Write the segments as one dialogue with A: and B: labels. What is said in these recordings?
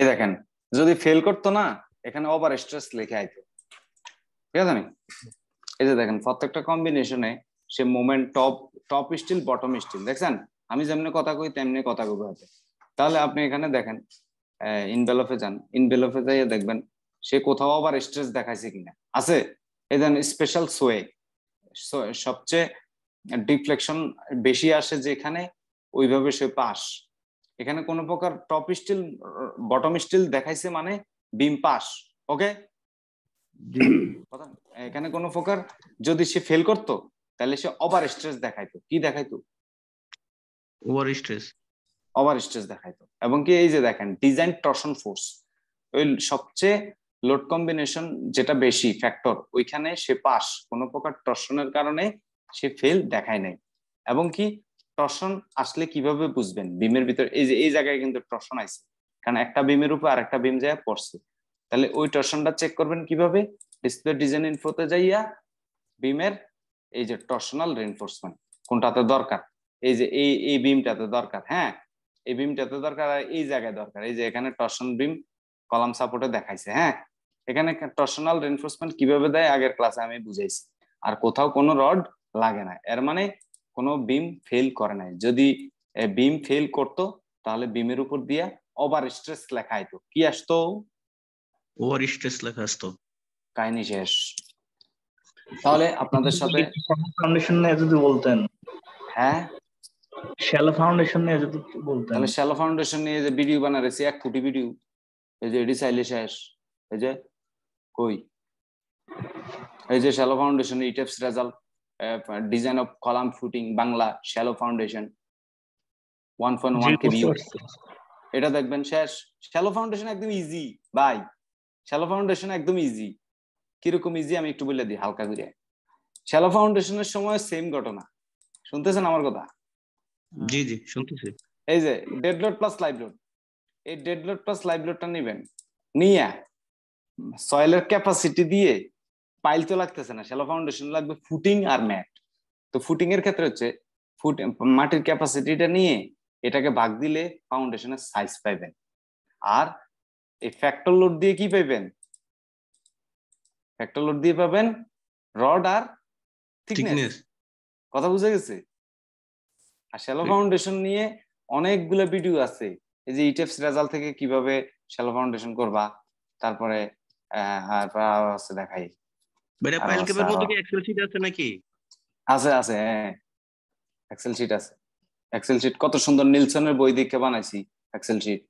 A: এই দেখেন যদি ফেল করতো না এখানে ওভার স্ট্রেস লেখা আইতো, ঠিক আছে? এই যে দেখেন প্রত্যেকটা কম্বিনেশনে সে moment top steel bottom steel, দেখছেন আমি যেমনি কথা কই তেমনি কথা কইতে হবে। তাহলে আপনি এখানে দেখেন ইনভেলপে যান, ইনভেলপে যাইয়ে দেখবেন সে কোথাও আবার স্ট্রেস দেখাইছে কিনা, আছে? এই দেন স্পেশাল সোয়ে, সবচেয়ে ডিফ্লেকশন বেশি আসে যেখানে ওইভাবে সে পাস। এখানে কোনো প্রকার টপ স্টিল বটম স্টিল দেখাইছে মানে বিম পাস, ওকে? এখানে কোনো প্রকার যদি সে ফেল করতো তাহলে সে ওভার স্ট্রেস দেখাইতো, কি দেখাইতো? Over stress দেখাইতো। এবং কি এই যে দেখেন ডিজাইন টর্শন ফোর্স, ওই সবচেয়ে লোড কম্বিনেশন যেটা বেশি ফ্যাক্টর ওইখানে সে পাস, কোনো প্রকার টর্শনের কারণে সে ফেল দেখায় নাই। এবং কি টর্শন আসলে কিভাবে বুঝবেন বিমের ভিতর, এই যে এই জায়গায় কিন্তু টর্শন আইছে কারণ একটা বিমের উপর আরেকটা বিম যায় পড়ছে, তাহলে ওই টর্শনটা চেক করবেন কিভাবে? ডিসপ্লে ডিজাইন ইনফোতে যাইয়া বিমের এই যে টর্শনাল রিইনফোর্সমেন্ট কোনটাতে দরকার, এই যে এই বিমটাতে দরকার, হ্যাঁ এই বিমটাতে দরকার, আর এই জায়গায় দরকার, এই যে এখানে টর্শন বিম কলাম সাপোর্টে দেখাইছে, হ্যাঁ এখানে টর্শনাল রিইনফোর্সমেন্ট কিভাবে দেয় আগের ক্লাসে আমি বুঝাইছি। আর কোথাও কোনো রড লাগে না, এর মানে কোনো বিম ফেল করে নাই। যদি বিম ফেল করতো তাহলে বিমের উপর দিয়ে ওভার স্ট্রেস লেখা আইতো, কি আসতো?
B: ওভার স্ট্রেস লেখা আসতো।
A: কাহিনী শেষ। তাহলে আপনাদের সাথে
C: ফাউন্ডেশন নিয়ে যদি বলতেন।
A: হ্যাঁ
C: শ্যালো ফাউন্ডেশন নিয়ে যদি বলতেন।
A: তাহলে শ্যালো ফাউন্ডেশন নিয়ে যে ভিডিও বানারেছি 1 কোটি ভিডিও, এই যে এডি চাইলে শেষ, এই যে কই এই যে শ্যালো ফাউন্ডেশন ইটেপস result design of column footing Bangla shallow foundation 1.1 KB, এটা দেখবেন শেষ। শ্যালো ফাউন্ডেশন একদম ইজি ভাই, শ্যালো ফাউন্ডেশন একদম ইজি। কিরকম ইজি আমি একটু বলে দিই হালকা করে। শ্যালো ফাউন্ডেশনের সময় সেম ঘটনা, শুনতেছেন আমার কথা?
B: জি জি শুনতেছি।
A: এই যে dead load plus live load, এই ডেড লোড প্লাস লাইভ লোডটা নিবেন, নিয়ে সয়েলের ক্যাপাসিটি দিয়ে পাইল তো লাগতেছে না, শ্যালো ফাউন্ডেশন লাগবে ফুটিং আর ম্যাট। তো ফুটিং এর ক্ষেত্রে হচ্ছে মাটির ক্যাপাসিটিটা নিয়ে এটাকে ভাগ দিলে ফাউন্ডেশনের সাইজ পাইবেন। আর এই ফ্যাক্টর লোড দিয়ে কি পাইবেন? ফ্যাক্টর লোড দিয়ে পাবেন রড আর থিকনেস। কথা বুঝে গেছে? আর শ্যালো ফাউন্ডেশন নিয়ে অনেকগুলো ভিডিও আছে, এই যে ইটেপস রেজাল্ট থেকে কিভাবে শ্যালো ফাউন্ডেশন করবা, তারপরে আছে দেখাই।
B: বেটা পাইল ক্যাপের মধ্যে কি এক্সেল শীট আছে নাকি?
A: আছে আছে, হ্যাঁ এক্সেল শীট আছে। এক্সেল শীট কত সুন্দর, নিলসনের বই দেখে বানাইছি এক্সেল শীট।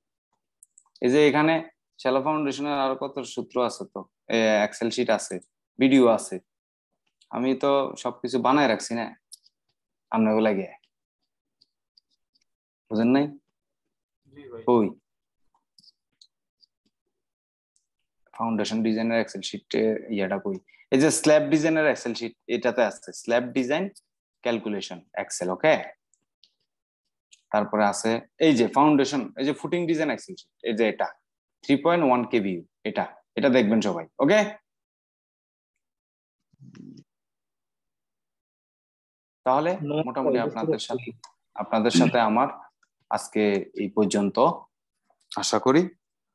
A: এই যে এখানে শ্যালো ফাউন্ডেশনের আরো কত সূত্র আছে, তো এক্সেল শীট আছে, ভিডিও আছে, আমি তো সবকিছু বানায় রাখছি না, আমরা ওগুলা গিয়ে বুঝেন নাই? ওই ফাউন্ডেশন ডিজাইনের এক্সেল শীট ইয়াটা কই, এই যে স্ল্যাব ডিজাইনের এক্সেল শীট এটাতে আছে, স্ল্যাব ডিজাইন ক্যালকুলেশন এক্সেল, ওকে? তারপরে আছে এই যে ফাউন্ডেশন, এই যে ফুটিং ডিজাইন এক্সেল শীট, এই যে এটা 3.1 কেবি, এটা এটা দেখবেন সবাই, ওকে? তাহলে মোটামুটি আপনাদের সাথে আমার আজকে এই পর্যন্ত আশা করি।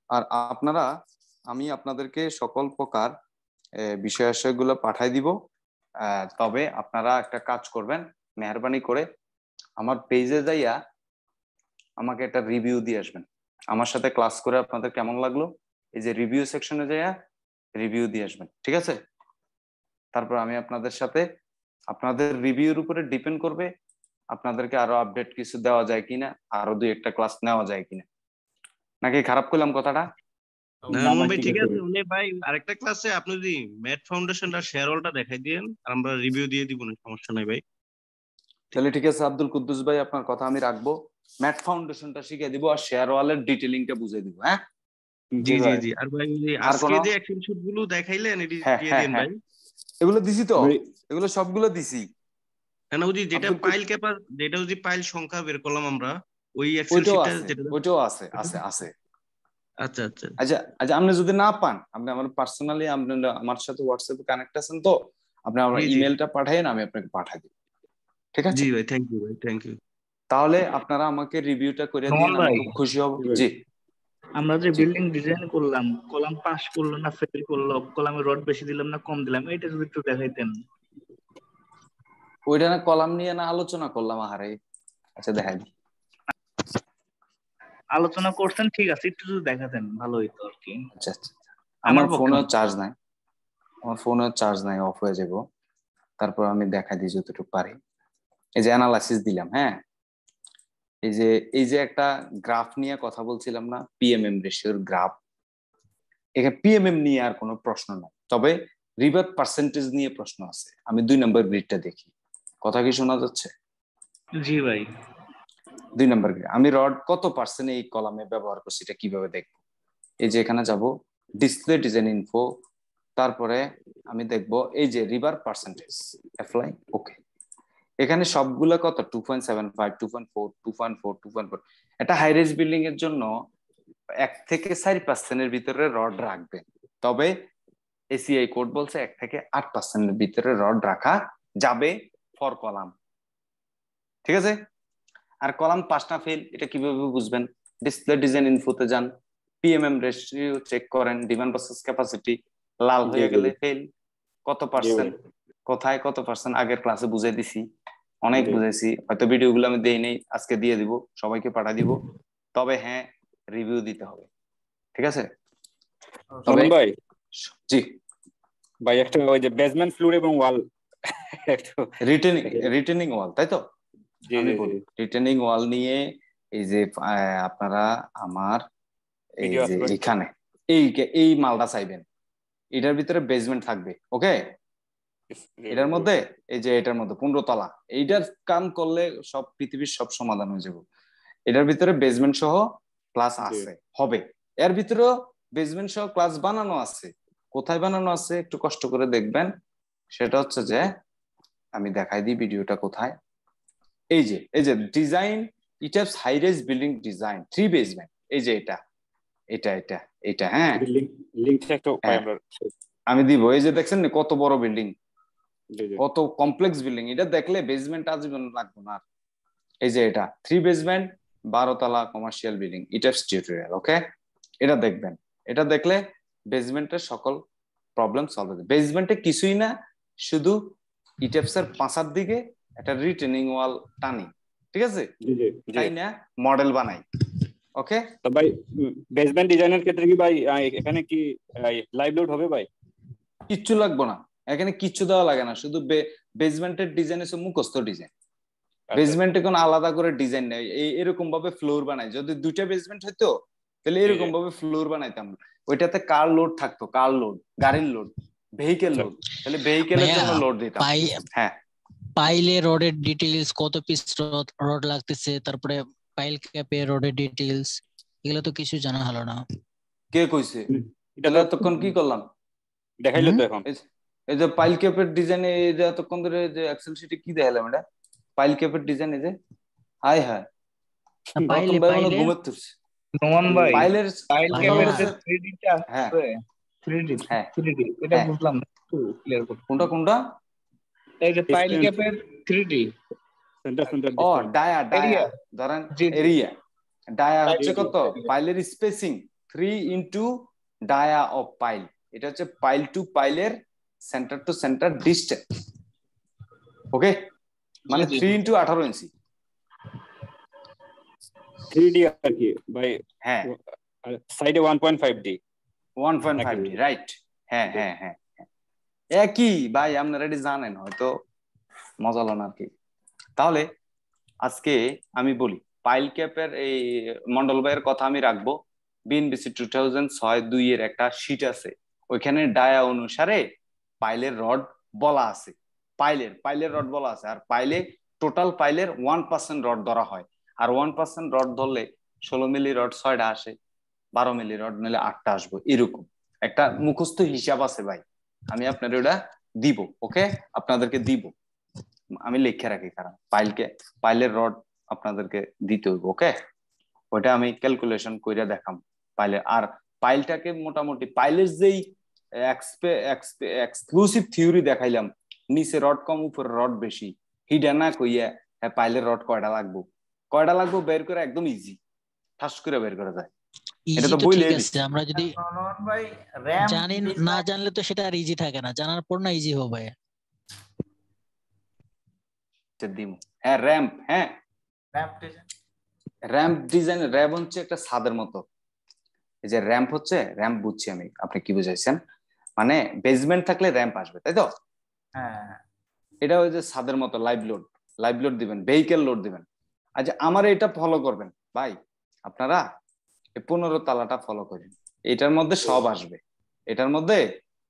A: আর আপনারা, আমি আপনাদেরকে সকল প্রকার বিষয়াশয়গুলো পাঠাই দিব, তবে আপনারা একটা কাজ করবেন, মেহরবানি করে আমার পেজে যাইয়া আমাকে একটা রিভিউ দিয়ে আসবেন। আমার সাথে ক্লাস করে আপনাদের কেমন লাগলো এই যে রিভিউ সেকশনে যাইয়া রিভিউ দিয়ে আসবেন, ঠিক আছে? তারপর আমি আপনাদের সাথে, আপনাদের রিভিউর উপরে ডিপেন্ড করবে আপনাদেরকে আরো আপডেট কিছু দেওয়া যায় কিনা, আরো 2-1টা ক্লাস নেওয়া যায় কিনা। নাকি খারাপ করলাম কথাটা?
B: ঠিক আছে ভাই, আরেকটা ক্লাসে আপনি যদি ম্যাট ফাউন্ডেশনটা শেয়ারওয়ালটা দেখাই দিয়েন, আমরা রিভিউ দিয়ে দিব, না সমস্যা নাই ভাই।
A: তাহলে ঠিক আছে আব্দুল কুদ্দুস ভাই, আপনার কথা আমি রাখবো, ম্যাট ফাউন্ডেশনটা শিখিয়ে দিব আর শেয়ারওয়ালের ডিটেইলিংটা বুঝিয়ে দিব, হ্যাঁ?
B: জি জি জি। আর ভাই আজকে যে এক্সেল শীট গুলো দেখাইলেন এটি দিয়ে দেন ভাই।
A: এগুলো দিছি তো, এগুলো সবগুলো দিছি।
B: না ওই যেটা পাইল ক্যাপার, যেটা ওই পাইল সংখ্যা বের করলাম আমরা, ওই এক্সেল শীটে যেটা
A: ওইটাও আছে আছে আছে।
B: আচ্ছা আচ্ছা
A: আচ্ছা আচ্ছা, আপনি যদি না পান আপনি আমার পার্সোনালি, আপনি আমার সাথে হোয়াটসঅ্যাপে কানেক্ট আছেন তো, আপনি আমার ইমেলটা পাঠাইন, আমি আপনাকে পাঠাই দিব, ঠিক আছে?
B: জি ভাই, থ্যাংক ইউ ভাই, থ্যাংক ইউ।
A: তাহলে আপনারা আমাকে রিভিউটা করে দিন, আমি খুব খুশি হব। জি
C: আমরা যে বিল্ডিং ডিজাইন করলাম, কলাম পাস করলো না ফেল করলো, কলামে রড বেশি দিলাম না কম দিলাম, এটা যদি একটু দেখাইতেন।
A: ওইটা না কলাম নিয়ে না আলোচনা করলাম আহারে। আচ্ছা দেখাই দিই।
C: আলোচনা করছেন ঠিক আছে, একটু যদি দেখাতেন ভালো হইতো আর কি।
A: আচ্ছা আচ্ছা,
C: আমার
A: আমার
C: পক্ষে
A: ফোনেও
C: না।
A: চার্জ নাই, আমার ফোনেও চার্জ নাই, অফ হয়ে যাব। তারপর আমি দেখাই দিই যতটুকু পারি। এই যে অ্যানালাইসিস দিলাম, হ্যাঁ। এই যে একটা গ্রাফ নিয়ে কথা বলছিলাম না, পিএমএম রেশিওর গ্রাফ। এখানে পিএমএম নিয়ে আর কোনো প্রশ্ন নাই, তবে রিভার পার্সেন্টেজ নিয়ে প্রশ্ন আছে। আমি 2 নম্বর গ্রিডটা দেখি, কথা কি শোনা যাচ্ছে?
C: জি ভাই।
A: 2 নম্বর গ্রিড, আমি রড কত পার্সেন্ট এই কলামে ব্যবহার করছি এটা কিভাবে দেখবো? এই যে এখানে যাব, ডিসপ্লে ডিজাইন ইনফো, তারপরে আমি দেখব এই যে রিভার পার্সেন্টেজ, অ্যাপ্লাই, ওকে। এখানে সবগুলা কত? 2.75, 2.4, 2.4, 2.4। এটা হাই রাইজ বিল্ডিং এর জন্য 1 থেকে 4% ভিতরে রড রাখবেন, তবে এসিআই কোড বলছে 1 থেকে 8% ভিতরে রড রাখা যাবে ফর কলাম, ঠিক আছে? আর কলাম পাস না ফেল এটা কিভাবে বুঝবেন? ডিসপ্লে ডিজাইন ইনফোতে যান, পিএমএম রেশিও চেক করেন, ডিমান্ড ভার্সেস ক্যাপাসিটি, লাল হয়ে গেলে ফেল। কত পার্সেন্ট, কোথায় কত পার্সেন্ট আগের ক্লাসে বুঝাই দিছি, অনেক বুঝাইছি, হয়তো ভিডিওগুলো আমি দেই নেই, আজকে দিয়ে দিব, সবাইকে পাঠা দিব। তবে হ্যাঁ, রিভিউ দিতে হবে, ঠিক আছে? তবে
D: ভাই,
A: জি
D: ভাই একটা ওই যে বেসমেন্ট ফ্লোর এবং ওয়াল একটু
A: রিটেনিং ওয়াল, তাই তো?
D: জি
A: আমি
D: জি
A: বলি রিটেনিং ওয়াল নিয়ে, এই যে আপনারা আমার এই
D: ভিডিও
A: যে
D: আছে ভাই।
A: এখানে এই মালটা চাইবেন, এটার ভিতরে বেসমেন্ট থাকবে, ওকে? এটার মধ্যে এই যে এটার মধ্যে 15 তলা, এইটার কাম করলে সব পৃথিবীর সব সমাধান হয়ে যাবে। এটার ভিতরে বেসমেন্ট সহ ক্লাস আছে, হবে। এর ভিতরে বেসমেন্ট সহ ক্লাস বানানো আছে। কোথায় বানানো আছে একটু কষ্ট করে দেখবেন। সেটা হচ্ছে যে আমি দেখাই দিই ভিডিওটা কোথায়। এই যে ডিজাইন, ইটাবস high rise building design 3 basement, এই যে এটা এটা এটা এটা হ্যাঁ
D: লিংকটা একটু পাই
A: হ্যাঁ
D: আমরা।
A: আমি দিব। এই যে দেখছেন না কত বড় বিল্ডিং,
D: জি জি
A: কত কমপ্লেক্স বিল্ডিং, এটা দেখলে বেসমেন্ট আজীবন লাগবে না। এই যে এটা 3 বেসমেন্ট 12 তলা কমার্শিয়াল বিল্ডিং, ইটাবস টিউটোরিয়াল, ওকে? এটা দেখবেন, এটা দেখলে বেসমেন্টের সকল প্রবলেম সলভ হবে। বেসমেন্টে কিছুই না, শুধু ইটাবস এর পাঁচার দিকে একটা রিটেনিং ওয়াল টানি, ঠিক আছে?
D: জি জি জি।
A: তাই না, মডেল বানাই, ওকে?
D: তো ভাই বেসমেন্ট ডিজাইনের ক্ষেত্রে কি ভাই এখানে কি লাইভ লোড হবে ভাই?
A: কিচ্ছু লাগবে না, এখানে কিচ্ছু দেওয়া লাগে না, শুধু বেসমেন্টের ডিজাইন হচ্ছে মুখস্থ ডিজাইন। বেসমেন্টে কোনো আলাদা করে ডিজাইন নেই, এরকম ভাবে ফ্লোর বানাই। যদি 2টা বেসমেন্ট হইতো তাহলে এরকম ভাবে ফ্লোর বানাইতাম। ওইটাতে কার লোড থাকতো, কার লোড, গাড়ির লোড, ভেহিকেল লোড, তাহলে ভেহিকেলের জন্য লোড দিতাম। হ্যাঁ,
E: পাইলে রডের ডিটেইলস, কত পিস রড লাগতেছে, তারপরে পাইল ক্যাপে রডের ডিটেইলস, এগুলো তো কিছু জানা হলো না।
A: কে কইছে? তাহলে এতক্ষণ কি করলাম
D: দেখাইলো তো এখন।
A: এই যে পাইল ক্যাপের ডিজাইন, এই যে এতক্ষণ ধরে যে এক্সেল শিটে কি দেখালাম, এটা পাইল ক্যাপের ডিজাইন। এই যে হাই হাই
E: পাইলে পাইলে
A: ঘুমাচ্ছে
C: নোমান ভাই,
A: পাইলের
C: পাইল ক্যাপের যে 3D টা
A: হ্যাঁ
C: আছে, 3D
A: হ্যাঁ
C: 3D এটা
A: হ্যাঁ।
C: বুঝলাম না, একটু ক্লিয়ার করুন।
A: কোনটা কোনটা?
C: এই যে পাইল ক্যাপের 3D
D: সেন্টার সেন্টার
A: ও ডায়া
C: এরিয়া,
A: ধরেন
C: জি জি,
A: এরিয়া, ডায়া
C: পাইল
A: হচ্ছে কত?
C: ক্যাপের area।
A: পাইলের spacing 3 into dia of pile, এটা হচ্ছে পাইল টু পাইলের center to center distance, okay? মানে 3 ইনটু 18 ইঞ্চি
D: 3D আর কি ভাই,
A: হ্যাঁ
D: সাইডে 1.5D
A: 1.5D, রাইট? হ্যাঁ হ্যাঁ হ্যাঁ একই ভাই, আপনারা এটি জানেন হয়তো, মজা লন আর কি। তাহলে আজকে আমি বলি পাইল ক্যাপের এই মন্ডল ভাইয়ের কথা আমি রাখবো। বিএনবিসি 2006-2 এর একটা শিট আছে, ওইখানে ডায়া অনুসারে পাইলের রড বলা আছে, পাইলের রড বলা আছে। আর পাইলে টোটাল পাইলের 1% রড ধরা হয়, আর 1% রড ধরলে 16 মিলি রড 6টা আসে, 12 মিলি রড নিলে 8টা আসবো, এরকম একটা মুখস্থ হিসাব আছে ভাই। আমি আপনার ওটা দিব, ওকে? আপনাদেরকে দিব, আমি লিখে রাখি, কারণ পাইলের রড আপনাদেরকে দিতে হইব, ওকে? ওইটা আমি ক্যালকুলেশন কইরা দেখাম পাইলের। আর পাইলটাকে মোটামুটি পাইলের যেই এক্সক্লুসিভ থিওরি দেখাইলাম, নিচে রড কম উপরে রড বেশি, হিডা না কইয়া পাইলের রড কয়টা লাগবো বের করে একদম ইজি, ঠাস করে বের করা যায়। এটা
E: ইজি
A: তো
E: তো
A: বইলে
E: ঠিক
A: দিচ্ছে।
E: আছে, আমরা যদি
F: নরমান ভাই র‍্যাম
E: জানি না জানলে তো সেটা আর ইজি থাকে না, জানার পর না ইজি হবে।
A: দিম হ্যাঁ র্যাম্প, হ্যাঁ
F: RAM design
A: ramp design, ramp হচ্ছে একটা ছাদের মতো। এই যে র্যাম্প হচ্ছে, র্যাম্প বুঝছি আমি, আপনি কি বুঝাইছেন, মানে বেসমেন্ট থাকলে র্যাম্প আসবে তাই তো।
F: হ্যাঁ
A: এটা ওই যে ছাদের মতো লাইভ লোড দিবেন, ভেহিকেল লোড দিবেন। আচ্ছা আমার এটা ফলো করবেন ভাই, আপনারা এই 15 তালাটা ফলো করেন, এটার মধ্যে সব আসবে এটার মধ্যে।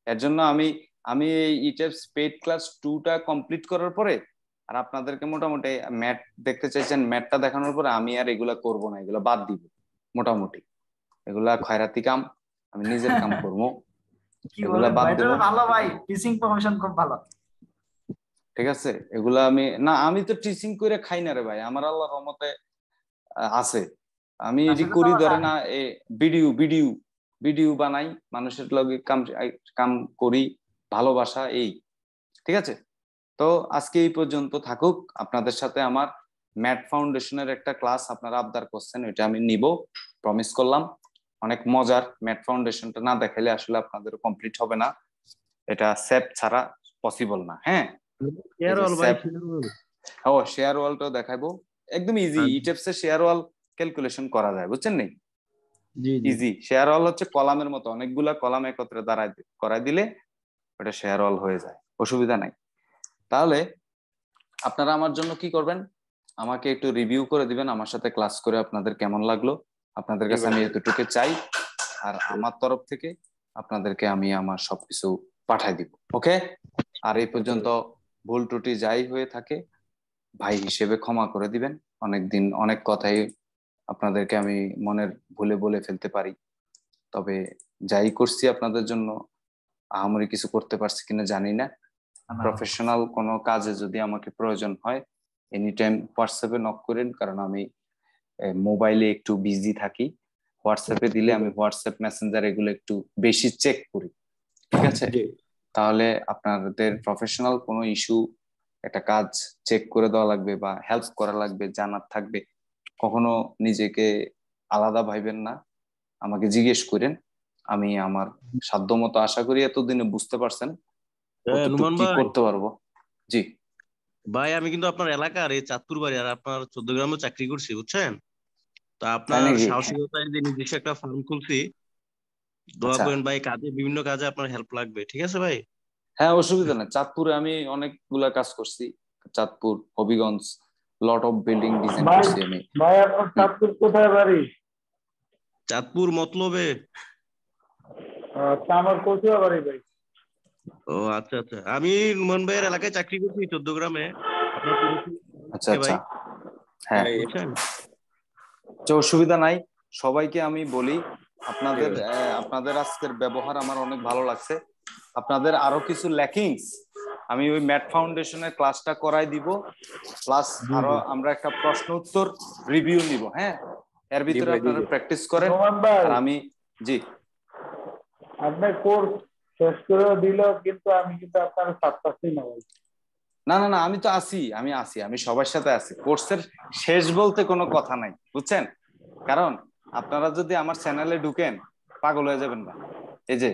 A: এর জন্য আমি আমি এই ইটেপস পেইড ক্লাস 2টা কমপ্লিট করার পরে আর আপনাদেরকে মোটামুটি ম্যাট দেখতে চাইছেন, ম্যাটটা দেখানোর পরে আমি আর এগুলা করব না, এগুলা বাদ দিব মোটামুটি। এগুলা খয়রাতি কাম, আমি নিজের কাম করবো,
F: কি
A: এগুলা
F: বলেন
A: বাদ
F: ভাই,
A: দেবো।
F: তো ভালো ভাই, টিচিং প্রফেশন খুব ভালো।
A: ঠিক আছে, এগুলা আমি না, আমি তো টিচিং করে খাই না রে ভাই, আমার আল্লাহর রহমতে আছে। আমি এটি
F: আসলে তো
A: করি ধরে না, ভিডিও ভিডিও ভিডিও বানাই, মানুষের লগে কাম কাম করি, ভালোবাসা এই। ঠিক আছে, তো আজকে এই পর্যন্ত থাকুক। আপনাদের সাথে আমার ম্যাট ফাউন্ডেশনের একটা ক্লাস আপনারা আবদার করছেন, ওইটা আমি নিব, প্রমিস করলাম। অনেক মজার, ম্যাট ফাউন্ডেশনটা না দেখাইলে আসলে আপনাদের কমপ্লিট হবে না, এটা সেপ ছাড়া পসিবল না। হ্যাঁ
B: শেয়ার অল ভাই, শেয়ার অল।
A: ও শেয়ার ওয়ালটাও দেখাবো, একদম ইজি। ইটেপস এর শেয়ার ওয়াল ক্যালকুলেশন করা যায়, বুঝছেন নি,
B: জি জি
A: ইজি। শেয়ার ওয়াল হচ্ছে কলামের মতো, অনেকগুলা কলাম একত্রে দাঁড়ায় করাই দিলে ওটা শেয়ার ওয়াল হয়ে যায়, অসুবিধা নাই। তাহলে আপনারা আমার জন্য কি করবেন, আমাকে একটু রিভিউ করে দিবেন আমার সাথে ক্লাস করে আপনাদের কেমন লাগলো। আপনাদের কাছে আমি এতটুকু চাই, আর আমার তরফ থেকে আপনাদেরকে আমি আমার সবকিছু পাঠাই দিব, ওকে। আর এই পর্যন্ত ভুল ত্রুটি যাই হয়ে থাকে ভাই হিসেবে ক্ষমা করে দিবেন। অনেকদিন অনেক কথাই আপনাদেরকে আমি মনের ভুলে বলে ফেলতে পারি, তবে যাই করছি আপনাদের জন্য আহামরি কিছু করতে পারছি কিনা জানি না। প্রফেশনাল কোনো কাজে যদি আমাকে প্রয়োজন হয় এনি টাইম হোয়াটসঅ্যাপে নক করেন, কারণ আমি মোবাইলে একটু বিজি থাকি। হোয়াটসঅ্যাপে দিলে আমি হোয়াটসঅ্যাপ মেসেঞ্জার এগুলো একটু বেশি চেক করি, ঠিক আছে। তাহলে আপনাদের প্রফেশনাল কোনো ইস্যু, একটা কাজ চেক করে দেওয়া লাগবে বা হেল্প করা লাগবে, জানার থাকবে, কখনো নিজেকে আলাদা ভাইবেন না, আমাকে জিজ্ঞেস করেন। আমি আমার সাধ্যমতো, আশা করি এতদিনে বুঝতে পারছেন কতটুকু
B: নুমান
A: কি
B: ভাই,
A: করতে পারবো। জি
B: ভাই আমি কিন্তু আপনার এলাকার এই চাঁদপুর বাড়ি আর আপনার 14 গ্রামে চাকরি করছি, বুঝছেন। তো
A: তাই
B: আপনার
A: নাকি?
B: সাহসিকতায় যে নিজস্ব একটা ফার্ম খুলছি, দোয়া
A: আচ্ছা
B: করেন ভাই, কাজে বিভিন্ন কাজে আপনার হেল্প লাগবে, ঠিক আছে ভাই।
A: হ্যাঁ, অসুবিধা নেই। চাঁদপুরে আমি অনেকগুলা কাজ করছি, Chandpur, Habiganj, lot of building design
C: ভাই
A: করছি আমি।
C: ভাই আপনার চাঁদপুর কোথায় বাড়ি?
B: চাঁদপুর মতলবে।
C: আচ্ছা, আমার কচুয়া বাড়ি ভাই।
B: ও আচ্ছা আচ্ছা, আমি নুমান ভাইয়ের এলাকায় চাকরি করছি 14 গ্রামে, আপনার
A: আচ্ছা
B: ভাই,
A: আচ্ছা, হ্যাঁ
B: বুঝছেন।
A: তো অসুবিধা নাই। সবাইকে আমি বলি আপনাদের আজকের ব্যবহার আমার অনেক ভালো লাগছে। আপনাদের আরো কিছু ল্যাকিংস আমি ওই ম্যাট ফাউন্ডেশনের ক্লাসটা করাই দিব, প্লাস আরো আমরা একটা প্রশ্ন উত্তর রিভিউ নিব। হ্যাঁ, এর ভিতরে আপনারা প্র্যাকটিস করেন।
C: নোমান ভাই,
A: আর আমি জি
C: আপনার কোর্স শেষ করে দিল, কিন্তু আমি কিন্তু আপনার সাথ পাচ্ছি না ভাই।
A: না না না, আমি তো আছি, আমি সবার সাথে আছি। কোর্সের শেষ বলতে কোনো কথা নাই, বুঝছেন। কারণ আপনারা যদি আমার চ্যানেলে ঢুকেন পাগল হয়ে যাবেন না। এই যে